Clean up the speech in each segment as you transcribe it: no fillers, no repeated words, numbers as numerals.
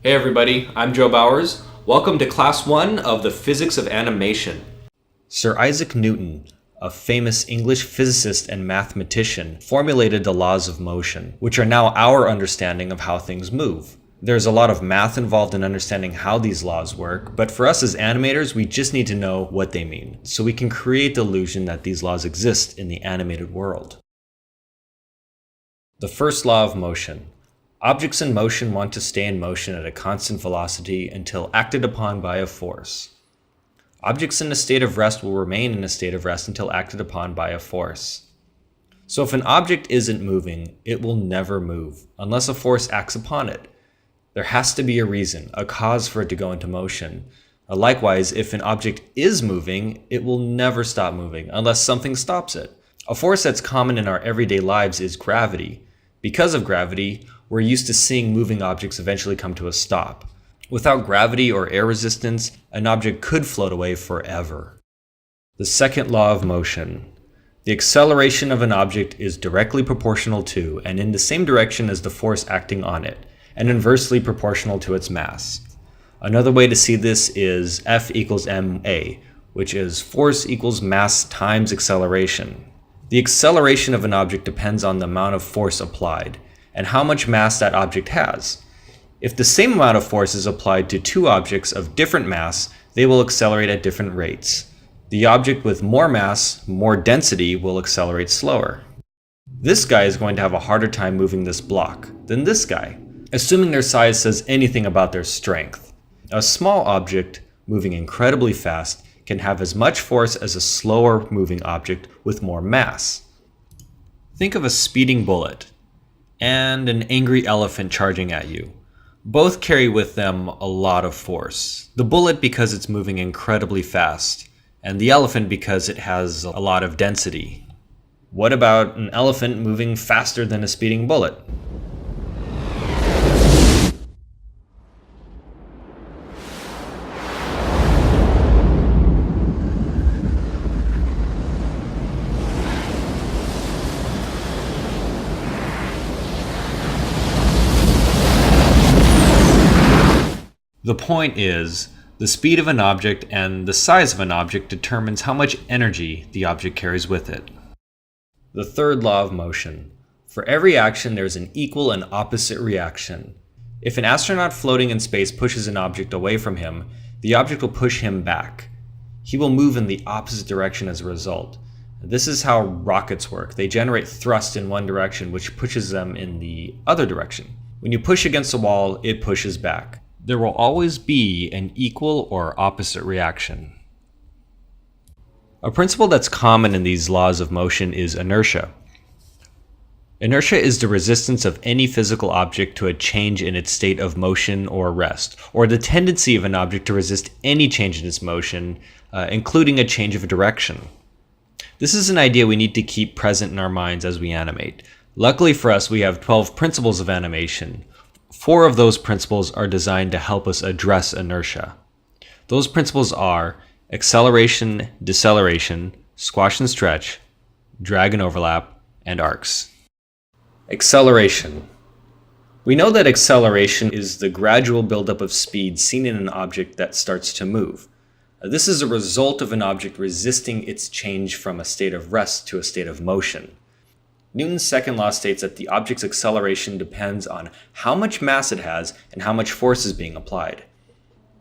Hey everybody, I'm Joe Bowers. Welcome to Class 1 of the Physics of Animation. Sir Isaac Newton, a famous English physicist and mathematician, formulated the laws of motion, which are now our understanding of how things move. There's a lot of math involved in understanding how these laws work, but for us as animators, we just need to know what they mean, so we can create the illusion that these laws exist in the animated world. The first law of motion. Objects in motion want to stay in motion at a constant velocity until acted upon by a force. Objects in a state of rest will remain in a state of rest until acted upon by a force. So if an object isn't moving, it will never move, unless a force acts upon it. There has to be a reason, a cause for it to go into motion. Likewise, if an object is moving, it will never stop moving, unless something stops it. A force that's common in our everyday lives is gravity. Because of gravity, we're used to seeing moving objects eventually come to a stop. Without gravity or air resistance, an object could float away forever. The second law of motion. The acceleration of an object is directly proportional to and in the same direction as the force acting on it, and inversely proportional to its mass. Another way to see this is F equals ma, which is force equals mass times acceleration. The acceleration of an object depends on the amount of force applied, and how much mass that object has. If the same amount of force is applied to two objects of different mass, they will accelerate at different rates. The object with more mass, more density, will accelerate slower. This guy is going to have a harder time moving this block than this guy, assuming their size says anything about their strength. A small object, moving incredibly fast, can have as much force as a slower moving object with more mass. Think of a speeding bullet and an angry elephant charging at you. Both carry with them a lot of force. The bullet because it's moving incredibly fast, and the elephant because it has a lot of density. What about an elephant moving faster than a speeding bullet? The point is, the speed of an object and the size of an object determines how much energy the object carries with it. The third law of motion. For every action, there's an equal and opposite reaction. If an astronaut floating in space pushes an object away from him, the object will push him back. He will move in the opposite direction as a result. This is how rockets work. They generate thrust in one direction, which pushes them in the other direction. When you push against a wall, it pushes back. There will always be an equal or opposite reaction. A principle that's common in these laws of motion is inertia. Inertia is the resistance of any physical object to a change in its state of motion or rest, or the tendency of an object to resist any change in its motion, including a change of direction. This is an idea we need to keep present in our minds as we animate. Luckily for us, we have 12 principles of animation. 4 of those principles are designed to help us address inertia. Those principles are acceleration, deceleration, squash and stretch, drag and overlap, and arcs. Acceleration. We know that acceleration is the gradual buildup of speed seen in an object that starts to move. This is a result of an object resisting its change from a state of rest to a state of motion. Newton's second law states that the object's acceleration depends on how much mass it has and how much force is being applied.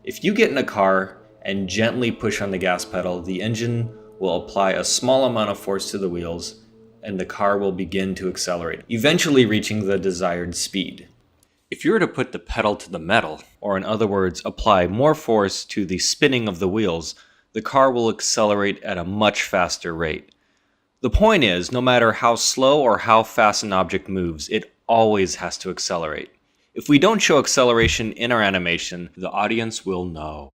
If you get in a car and gently push on the gas pedal, the engine will apply a small amount of force to the wheels and the car will begin to accelerate, eventually reaching the desired speed. If you were to put the pedal to the metal, or in other words, apply more force to the spinning of the wheels, the car will accelerate at a much faster rate. The point is, no matter how slow or how fast an object moves, it always has to accelerate. If we don't show acceleration in our animation, the audience will know.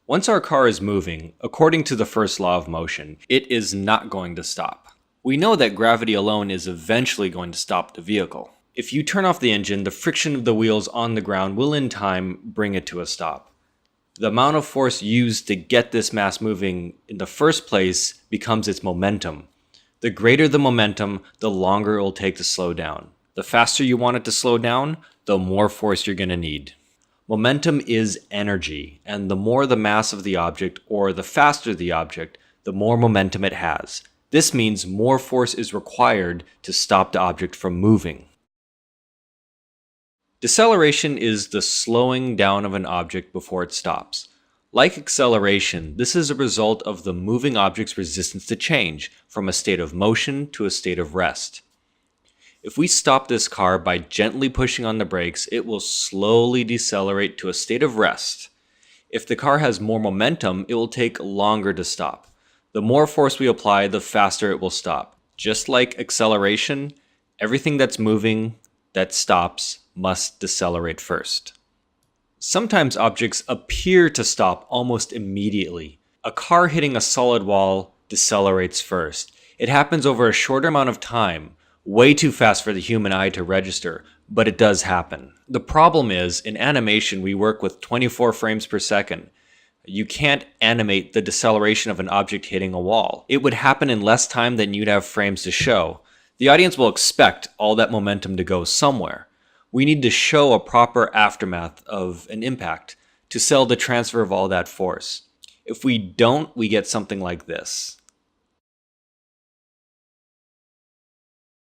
Once our car is moving, according to the first law of motion, it is not going to stop. We know that gravity alone is eventually going to stop the vehicle. If you turn off the engine, the friction of the wheels on the ground will in time bring it to a stop. The amount of force used to get this mass moving in the first place becomes its momentum. The greater the momentum, the longer it will take to slow down. The faster you want it to slow down, the more force you're going to need. Momentum is energy, and the more the mass of the object, or the faster the object, the more momentum it has. This means more force is required to stop the object from moving. Deceleration is the slowing down of an object before it stops. Like acceleration, this is a result of the moving object's resistance to change from a state of motion to a state of rest. If we stop this car by gently pushing on the brakes, it will slowly decelerate to a state of rest. If the car has more momentum, it will take longer to stop. The more force we apply, the faster it will stop. Just like acceleration, everything that's moving, that stops, must decelerate first. Sometimes objects appear to stop almost immediately. A car hitting a solid wall decelerates first. It happens over a shorter amount of time, way too fast for the human eye to register, but it does happen. The problem is, in animation we work with 24 frames per second. You can't animate the deceleration of an object hitting a wall. It would happen in less time than you'd have frames to show. The audience will expect all that momentum to go somewhere. We need to show a proper aftermath of an impact to sell the transfer of all that force. If we don't, we get something like this.